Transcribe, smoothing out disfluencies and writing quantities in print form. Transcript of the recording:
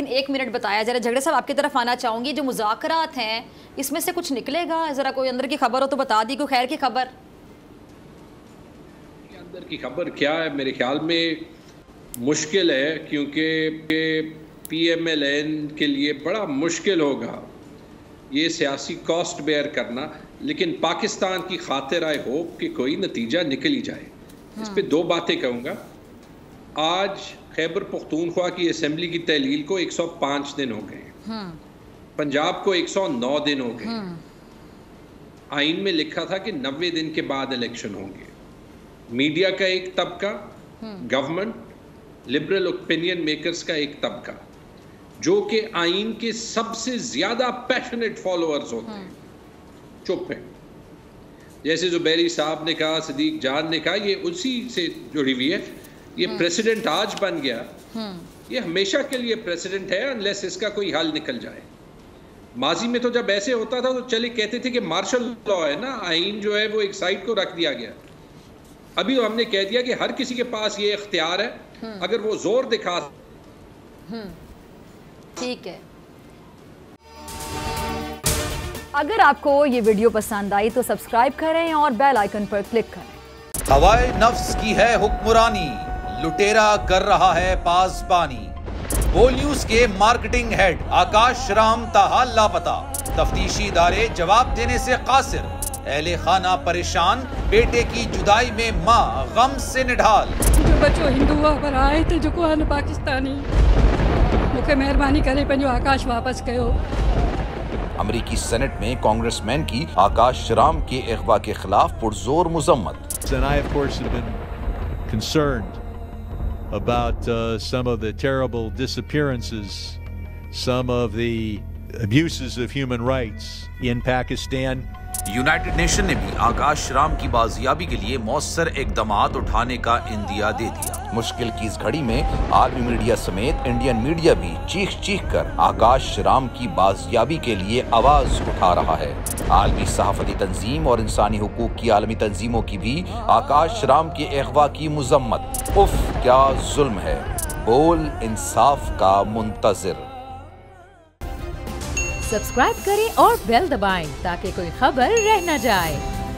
लेकिन 1 मिनट बताया जरा। झगड़े साहब आपकी तरफ आना चाहूँगी, जो मुज़ाकरात हैं इसमें से कुछ निकलेगा? ज़रा कोई अंदर की खबर हो तो बता दी, कोई खैर की खबर। अंदर की खबर क्या है, मेरे ख्याल में मुश्किल है, क्योंकि PMLN के लिए बड़ा मुश्किल होगा ये सियासी कॉस्ट बेयर करना, लेकिन पाकिस्तान की खातिर आई होप कि कोई नतीजा निकल ही जाए। इस पे 2 बातें कहूँगा। आज खैबर पख्तूनख्वा की असेंबली की तहलील को 105 दिन हो गए, पंजाब को 109 दिन हो गए। आइन में लिखा था कि 90 दिन के बाद इलेक्शन होंगे। मीडिया का एक तबका, गवर्नमेंट, लिबरल ओपिनियन मेकर्स का एक तबका, जो कि आइन के सबसे ज्यादा पैशनेट फॉलोअर्स होते हैं, चुप है। जैसे जुबैरी साहब ने कहा, सदीक जान ने कहा, ये उसी से जुड़ी हुई है। ये प्रेसिडेंट आज बन गया, ये हमेशा के लिए प्रेसिडेंट है अनलेस इसका कोई हल निकल जाए। माजी में तो जब ऐसे होता था तो चले कहते थे कि मार्शल लॉ है ना, आइन जो है वो एक साइड को रख दिया गया। अभी तो हमने कह दिया कि हर किसी के पास ये इख्तियार है, अगर वो जोर दिखा। ठीक है। अगर आपको ये वीडियो पसंद आई तो सब्सक्राइब करें और बेल आइकन पर क्लिक करें। हवाए नफ्स की है हुक्मरानी, लुटेरा कर रहा है पासबानी। बोल न्यूज के मार्केटिंग हेड आकाश राम ताहा लापता, तफ्तीशी इदारे जवाब देने से कासिर। अहले खाना परेशान, बेटे की जुदाई में माँ गम से निढाल। जो बच्चो हिंदू पर आए थे जो को पाकिस्तानी, मुझे मेहरबानी करे पंहिंजो आकाश वापस कयो। अमेरिकी सेनेट में कांग्रेसमैन की आकाश राम के अगवा के खिलाफ पुरजोर मुजम्मत। And I, of course, have been concerned about some of the terrible disappearances, some of the abuses of human rights in Pakistan. United nation ने भी आकाश राम की बाजियाबी के लिए मौसर इकदामात उठाने का इंदिया दे दिया। मुश्किल की इस घड़ी में आर्मी मीडिया समेत इंडियन मीडिया भी चीख चीख कर आकाश राम की बाजियाबी के लिए आवाज उठा रहा है। आलमी सहाफती तंजीम और इंसानी हुकूक की आलमी तंजीमों की भी आकाश राम के अगवा की मुजम्मत। उफ क्या जुल्म है, बोल इंसाफ का मुंतजिर। सब्सक्राइब करें और बेल दबाएं ताकि कोई खबर रह न जाए।